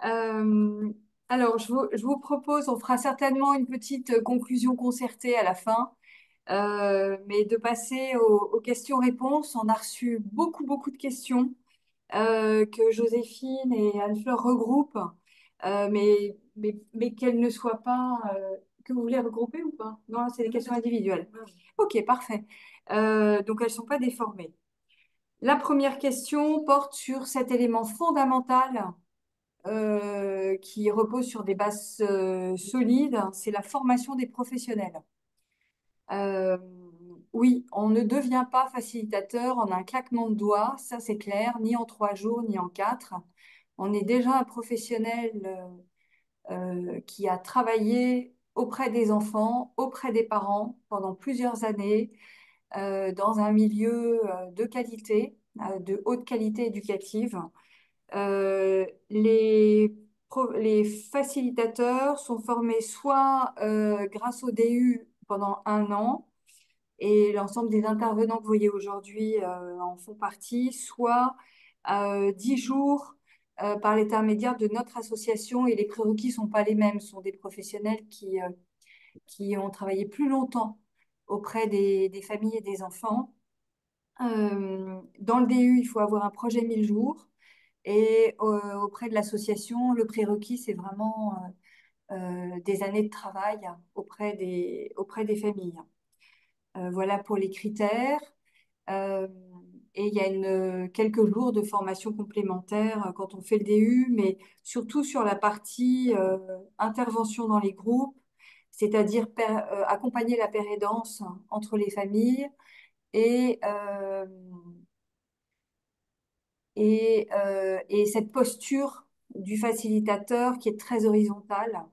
Euh, alors, je vous propose, on fera certainement une petite conclusion concertée à la fin, mais de passer aux questions-réponses. On a reçu beaucoup de questions que Joséphine et Anne-Fleur regroupent, mais qu'elles ne soient pas... que vous voulez regrouper ou pas? Non, c'est des questions individuelles. Ok, parfait. Donc, elles ne sont pas déformées. La première question porte sur cet élément fondamental qui repose sur des bases solides, c'est la formation des professionnels. Euh, oui, on ne devient pas facilitateur en un claquement de doigts, ça c'est clair, ni en 3 jours, ni en 4. On est déjà un professionnel qui a travaillé auprès des enfants, auprès des parents pendant plusieurs années, dans un milieu de qualité, de haute qualité éducative. Les facilitateurs sont formés soit grâce au DU pendant 1 an, et l'ensemble des intervenants que vous voyez aujourd'hui en font partie, soit 10 jours par l'intermédiaire de notre association, et les prérequis ne sont pas les mêmes, ce sont des professionnels qui ont travaillé plus longtemps auprès des familles et des enfants. Dans le DU, il faut avoir un projet 1000 jours. Et auprès de l'association, le prérequis, c'est vraiment des années de travail auprès des familles. Voilà pour les critères. Euh, et il y a quelques jours de formation complémentaire quand on fait le DU, mais surtout sur la partie intervention dans les groupes, c'est-à-dire accompagner la pérédance entre les familles et, euh, et cette posture du facilitateur qui est très horizontale,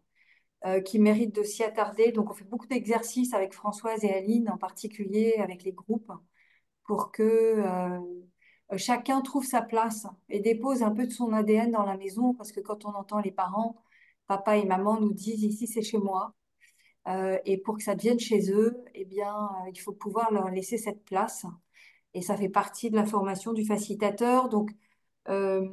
qui mérite de s'y attarder. Donc, on fait beaucoup d'exercices avec Françoise et Aline, en particulier avec les groupes, pour que chacun trouve sa place et dépose un peu de son ADN dans la maison, parce que quand on entend les parents, papa et maman nous disent ici c'est chez moi, et pour que ça devienne chez eux, eh bien, il faut pouvoir leur laisser cette place. Et ça fait partie de la formation du facilitateur. Donc, euh,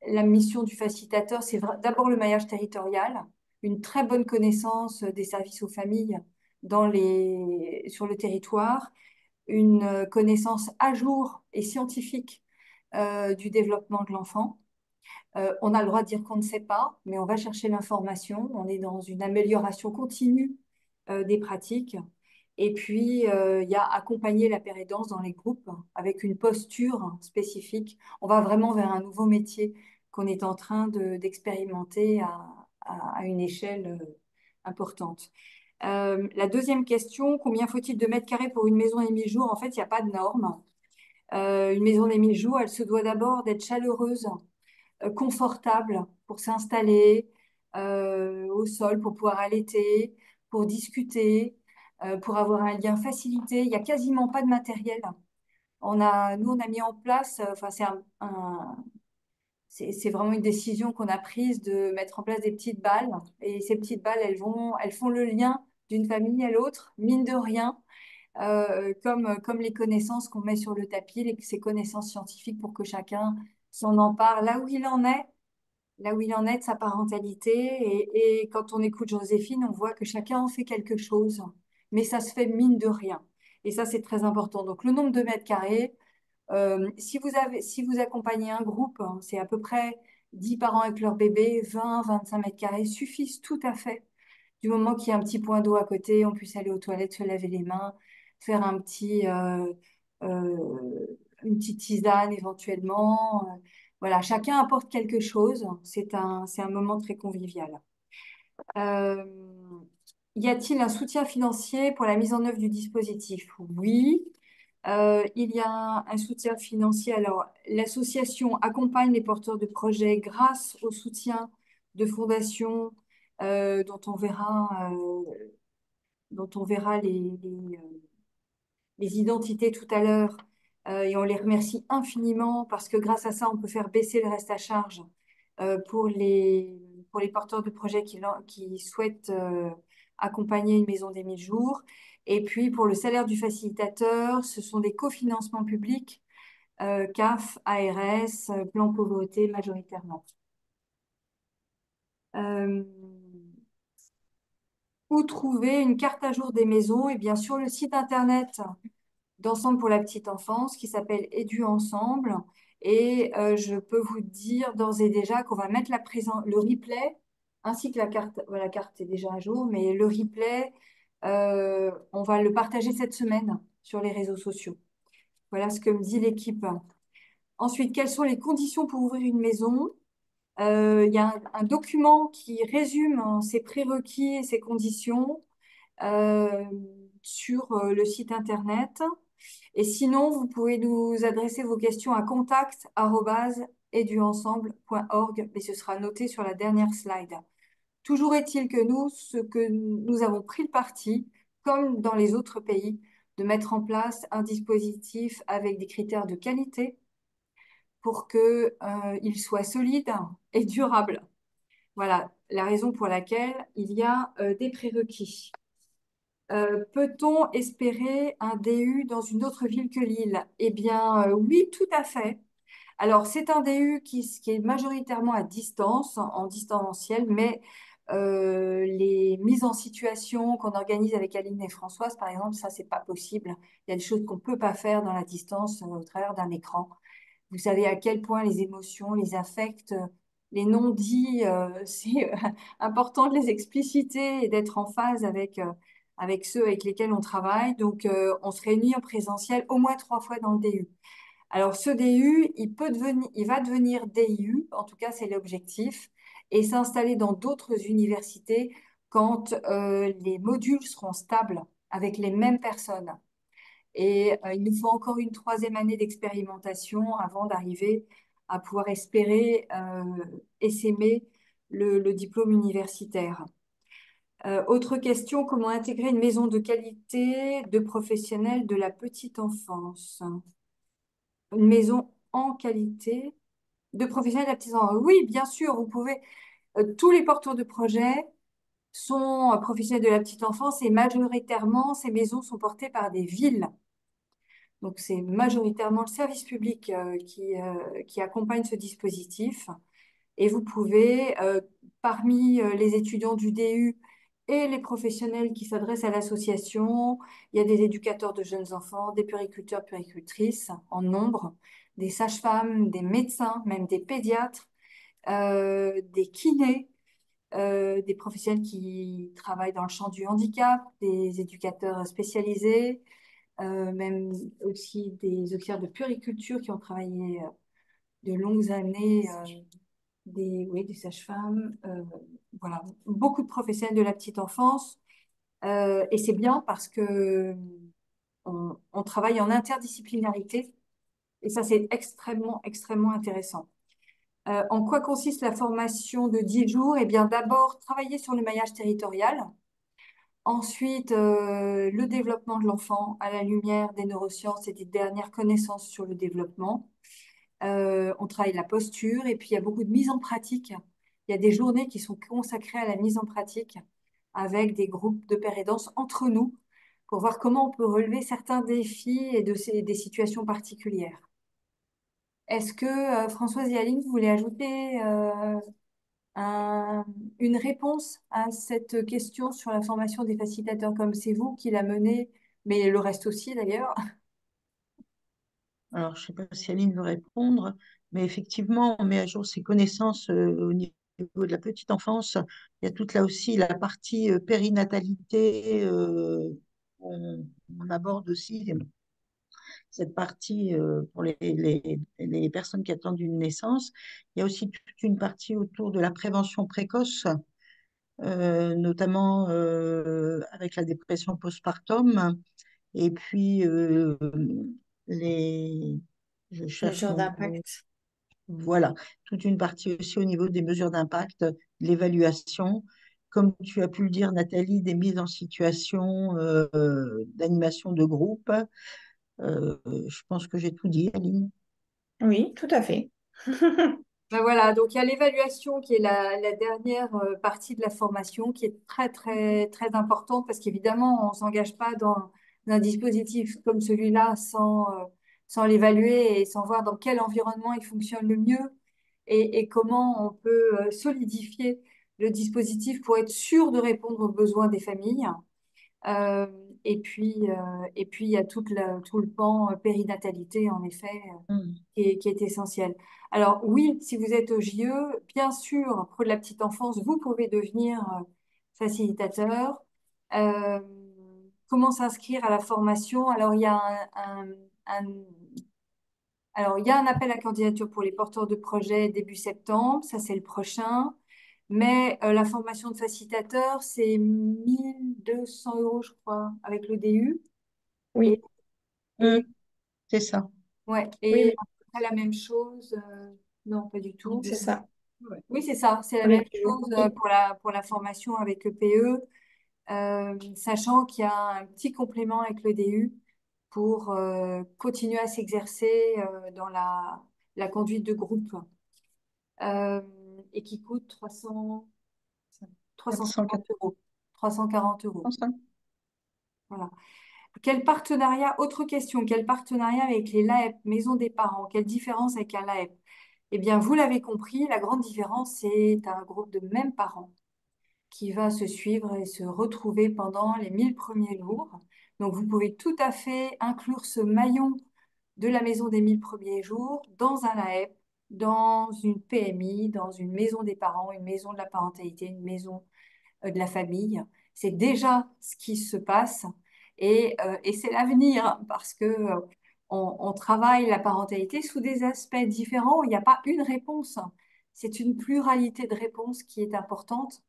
la mission du facilitateur, c'est d'abord le maillage territorial, une très bonne connaissance des services aux familles sur le territoire, une connaissance à jour et scientifique du développement de l'enfant. On a le droit de dire qu'on ne sait pas, mais on va chercher l'information. On est dans une amélioration continue des pratiques. Et puis, il y a accompagner la pérédance dans les groupes avec une posture spécifique. On va vraiment vers un nouveau métier qu'on est en train d'expérimenter à une échelle importante. La deuxième question, combien faut-il de mètres carrés pour une maison des 1000 jours? En fait, il n'y a pas de norme. Une maison des 1000 jours, elle se doit d'abord d'être chaleureuse, confortable pour s'installer au sol, pour pouvoir allaiter, pour discuter, pour avoir un lien facilité. Il n'y a quasiment pas de matériel. Nous, on a mis en place, enfin, c'est vraiment une décision qu'on a prise de mettre en place des petites balles. Et ces petites balles, elles font le lien d'une famille à l'autre, mine de rien, comme les connaissances qu'on met sur le tapis, ces connaissances scientifiques pour que chacun s'en empare là où il en est de sa parentalité. Et quand on écoute Joséphine, on voit que chacun en fait quelque chose, mais ça se fait mine de rien. Et ça, c'est très important. Donc, le nombre de mètres carrés, si vous accompagnez un groupe, hein, c'est à peu près 10 parents avec leur bébé, 20-25 mètres carrés suffisent tout à fait. Du moment qu'il y a un petit point d'eau à côté, on puisse aller aux toilettes, se laver les mains, faire une petite tisane éventuellement. Voilà, chacun apporte quelque chose. C'est un moment très convivial. Euh, Y a-t-il un soutien financier pour la mise en œuvre du dispositif? Oui. Il y a un soutien financier. Alors, l'association accompagne les porteurs de projets grâce au soutien de fondations dont on verra les identités tout à l'heure. Et on les remercie infiniment parce que grâce à ça, on peut faire baisser le reste à charge pour les porteurs de projets qui souhaitent accompagner une maison des 1000 jours. Et puis, pour le salaire du facilitateur, ce sont des cofinancements publics, CAF, ARS, plan pauvreté majoritairement. Euh, Où trouver une carte à jour des maisons? Et bien sûr, le site internet d'Ensemble pour la petite enfance qui s'appelle Édu Ensemble. Et je peux vous dire d'ores et déjà qu'on va mettre le replay ainsi que la carte. Voilà, la carte est déjà à jour, mais le replay, on va le partager cette semaine sur les réseaux sociaux. Voilà ce que me dit l'équipe. Ensuite, quelles sont les conditions pour ouvrir une maison? Il y a un document qui résume ces prérequis et ces conditions euh, sur le site internet. Et sinon, vous pouvez nous adresser vos questions à contact@eduensemble.org, mais ce sera noté sur la dernière slide. Toujours est-il que nous avons pris le parti, comme dans les autres pays, de mettre en place un dispositif avec des critères de qualité pour que, il soit solide et durable. Voilà la raison pour laquelle il y a des prérequis. Peut-on espérer un DU dans une autre ville que Lille? Eh bien, oui, tout à fait. Alors, c'est un DU qui est majoritairement à distance, en distanciel, mais les mises en situation qu'on organise avec Aline et Françoise, par exemple, ça, c'est pas possible. Il y a des choses qu'on ne peut pas faire dans la distance au travers d'un écran. Vous savez à quel point les émotions, les affects, les non-dits, c'est important de les expliciter et d'être en phase avec ceux avec lesquels on travaille. Donc, on se réunit en présentiel au moins 3 fois dans le DU. Alors, ce DU, il va devenir DIU, en tout cas, c'est l'objectif, et s'installer dans d'autres universités quand les modules seront stables avec les mêmes personnes. Et il nous faut encore une 3e année d'expérimentation avant d'arriver à pouvoir espérer essaimer le diplôme universitaire. Autre question, comment intégrer une maison de qualité de professionnels de la petite enfance? Une maison en qualité de professionnels de la petite enfance. Oui, bien sûr, vous pouvez. Tous les porteurs de projets sont professionnels de la petite enfance et majoritairement, ces maisons sont portées par des villes. Donc, c'est majoritairement le service public qui accompagne ce dispositif. Et vous pouvez, parmi les étudiants du DU et les professionnels qui s'adressent à l'association, il y a des éducateurs de jeunes enfants, des puériculteurs, puéricultrices en nombre, des sages-femmes, des médecins, même des pédiatres, des kinés, des professionnels qui travaillent dans le champ du handicap, des éducateurs spécialisés, même aussi des auxiliaires de puériculture qui ont travaillé de longues années, des sages-femmes, voilà, beaucoup de professionnels de la petite enfance. Et c'est bien parce que on travaille en interdisciplinarité et ça, c'est extrêmement, extrêmement intéressant. En quoi consiste la formation de 10 jours? Eh bien, d'abord, travailler sur le maillage territorial. Ensuite, le développement de l'enfant à la lumière des neurosciences et des dernières connaissances sur le développement. On travaille la posture et puis il y a beaucoup de mise en pratique. Il y a des journées qui sont consacrées à la mise en pratique avec des groupes de pères et danse entre nous pour voir comment on peut relever certains défis et des situations particulières. Est-ce que Françoise et Aline, vous voulez ajouter un- une réponse à cette question sur la formation des facilitateurs comme c'est vous qui la menée, mais le reste aussi d'ailleurs? Alors, je ne sais pas si Aline veut répondre, mais effectivement, on met à jour ses connaissances au niveau de la petite enfance. Il y a toute là aussi la partie périnatalité. On aborde aussi cette partie pour les personnes qui attendent une naissance. Il y a aussi toute une partie autour de la prévention précoce, notamment avec la dépression postpartum. Et puis, les... je cherche Mesure mon mot. d'impact. Voilà, toute une partie aussi au niveau des mesures d'impact, de l'évaluation. Comme tu as pu le dire, Nathalie, des mises en situation d'animation de groupe. Je pense que j'ai tout dit, Aline. Oui, tout à fait. Ben voilà, donc il y a l'évaluation qui est la dernière partie de la formation qui est très très très importante parce qu'évidemment on s'engage pas dans un dispositif comme celui-là sans l'évaluer et sans voir dans quel environnement il fonctionne le mieux et comment on peut solidifier le dispositif pour être sûr de répondre aux besoins des familles. Euh, et puis il y a tout le pan périnatalité en effet Mm. qui est essentiel. Alors oui, si vous êtes au JE, bien sûr, pro de la petite enfance, vous pouvez devenir facilitateur. Euh, Comment s'inscrire à la formation? Alors il y a alors il y a un appel à candidature pour les porteurs de projets début septembre, ça c'est le prochain. Mais la formation de facilitateur, c'est 1 200 € je crois, avec le DU. Et, Oui, Mm. et C'est ça. ouais, oui, et oui, après la même chose, non, pas du tout. c'est ça. Oui, c'est ça, c'est la Pour les même PO. chose Oui. pour la formation avec le PE, sachant qu'il y a un petit complément avec le DU pour continuer à s'exercer dans la conduite de groupe euh, et qui coûte 340 euros. 340 €. 435. Voilà. Quel partenariat, autre question, quel partenariat avec les LAEP, Maison des parents? Quelle différence avec un LAEP? Eh bien, vous l'avez compris, la grande différence, c'est un groupe de mêmes parents qui va se suivre et se retrouver pendant les 1000 premiers jours. Donc, vous pouvez tout à fait inclure ce maillon de la maison des 1000 premiers jours dans un LAEP, dans une PMI, dans une maison des parents, une maison de la parentalité, une maison de la famille. C'est déjà ce qui se passe et c'est l'avenir parce que on travaille la parentalité sous des aspects différents. Il n'y a pas une réponse. C'est une pluralité de réponses qui est importante,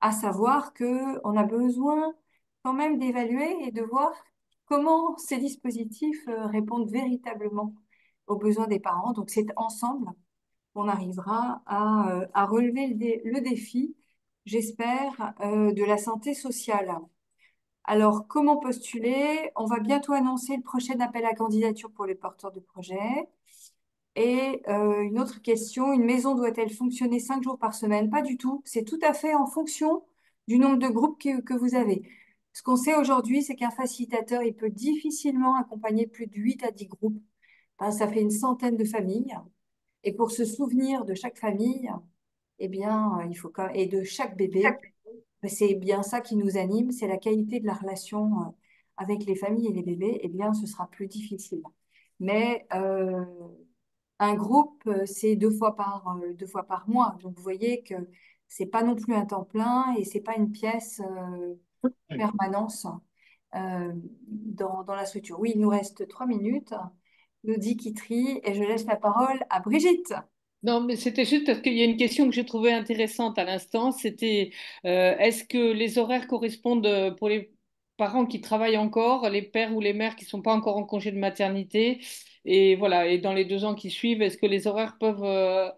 à savoir que on a besoin quand même d'évaluer et de voir comment ces dispositifs répondent véritablement aux besoins des parents. Donc c'est ensemble qu'on arrivera à relever le défi, j'espère, de la santé sociale. Alors, comment postuler? On va bientôt annoncer le prochain appel à candidature pour les porteurs de projets. Et une autre question, une maison doit-elle fonctionner 5 jours par semaine? Pas du tout. C'est tout à fait en fonction du nombre de groupes que vous avez. Ce qu'on sait aujourd'hui, c'est qu'un facilitateur, il peut difficilement accompagner plus de 8 à 10 groupes. Ben, ça fait une centaine de familles. Et pour se souvenir de chaque famille, eh bien, il faut et de chaque bébé, ben, c'est bien ça qui nous anime, c'est la qualité de la relation avec les familles et les bébés, eh bien, ce sera plus difficile. Mais un groupe, c'est 2 fois par mois. Donc, vous voyez que c'est pas non plus un temps plein et c'est pas une pièce permanence dans la structure. Oui, il nous reste 3 minutes, nous dit Kitry, et je laisse la parole à Brigitte. Non, mais c'était juste parce qu'il y a une question que j'ai trouvée intéressante à l'instant. C'était est-ce que les horaires correspondent pour les parents qui travaillent encore, les pères ou les mères qui ne sont pas encore en congé de maternité? Et voilà, et dans les 2 ans qui suivent, est-ce que les horaires peuvent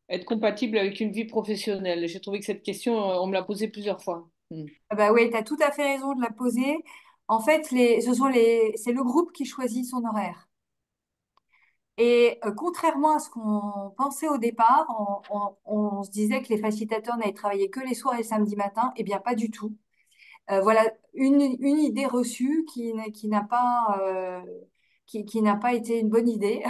être compatible avec une vie professionnelle? J'ai trouvé que cette question, on me l'a posée plusieurs fois. Mm. Ah bah oui, tu as tout à fait raison de la poser. En fait, c'est le groupe qui choisit son horaire. Et contrairement à ce qu'on pensait au départ, on se disait que les facilitateurs n'allaient travailler que les soirs et le samedi matin. Eh bien, pas du tout. Voilà une idée reçue qui n'a pas été une bonne idée.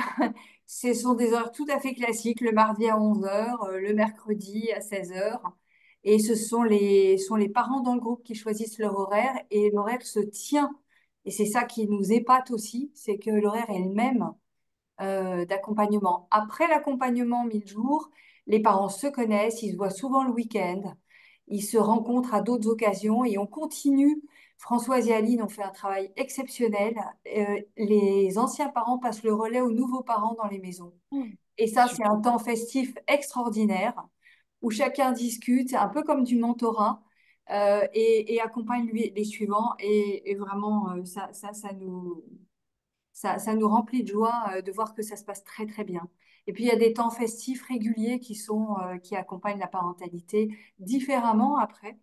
Ce sont des heures tout à fait classiques, le mardi à 11 heures, le mercredi à 16 heures. Et ce sont les parents dans le groupe qui choisissent leur horaire et l'horaire se tient. Et c'est ça qui nous épate aussi, c'est que l'horaire est le même d'accompagnement. Après l'accompagnement 1000 jours, les parents se connaissent, ils se voient souvent le week-end, ils se rencontrent à d'autres occasions et on continue. Françoise et Aline ont fait un travail exceptionnel. Les anciens parents passent le relais aux nouveaux parents dans les maisons. Et ça, c'est Super. un temps festif extraordinaire où chacun discute, un peu comme du mentorat, et accompagne les suivants. Et vraiment, ça nous remplit de joie de voir que ça se passe très très bien. Et puis il y a des temps festifs réguliers qui accompagnent la parentalité différemment après.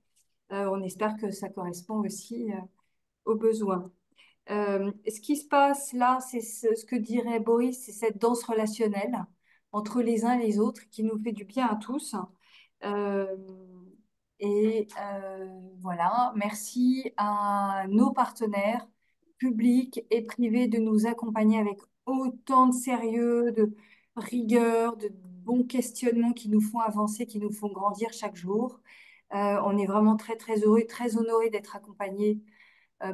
On espère que ça correspond aussi aux besoins. Ce qui se passe là, c'est ce que dirait Boris, c'est cette danse relationnelle entre les uns et les autres qui nous fait du bien à tous. Euh, voilà, merci à nos partenaires publics et privés de nous accompagner avec autant de sérieux, de rigueur, de bons questionnements qui nous font avancer, qui nous font grandir chaque jour. On est vraiment très, très heureux, très honorés d'être accompagnés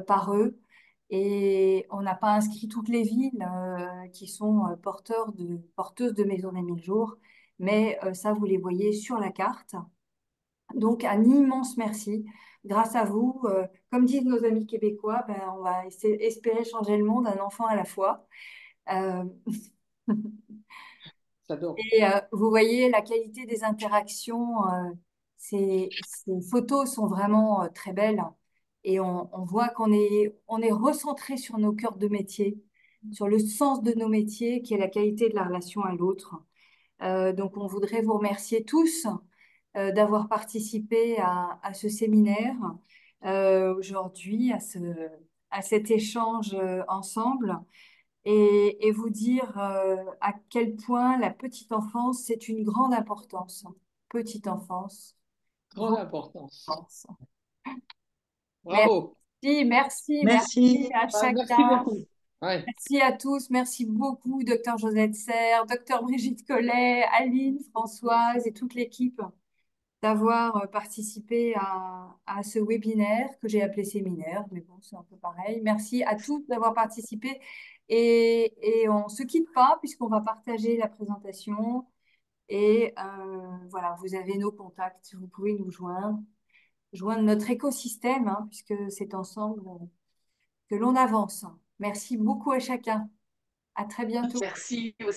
par eux. Et on n'a pas inscrit toutes les villes qui sont porteuses de maisons des 1000 jours, mais ça, vous les voyez sur la carte. Donc, un immense merci. Grâce à vous, comme disent nos amis québécois, ben, on va espérer changer le monde un enfant à la fois. Euh, J'adore. et vous voyez la qualité des interactions. Ces photos sont vraiment très belles. Et on voit on est recentré sur nos cœurs de métier, sur le sens de nos métiers, qui est la qualité de la relation à l'autre. Donc, on voudrait vous remercier tous d'avoir participé à ce séminaire aujourd'hui, à cet échange ensemble, et vous dire à quel point la petite enfance, c'est une grande importance. Petite enfance, Grande grande importance. enfance. Bravo. Merci Merci. à Merci chacun. beaucoup. Ouais. Merci à tous. Merci beaucoup, docteur Josette Serre, docteur Brigitte Collet, Aline, Françoise et toute l'équipe d'avoir participé à ce webinaire que j'ai appelé séminaire, mais bon, c'est un peu pareil. Merci à tous d'avoir participé et on ne se quitte pas puisqu'on va partager la présentation et voilà, vous avez nos contacts, vous pouvez nous joindre notre écosystème puisque c'est ensemble que l'on avance. Merci beaucoup à chacun. À très bientôt. Merci aussi.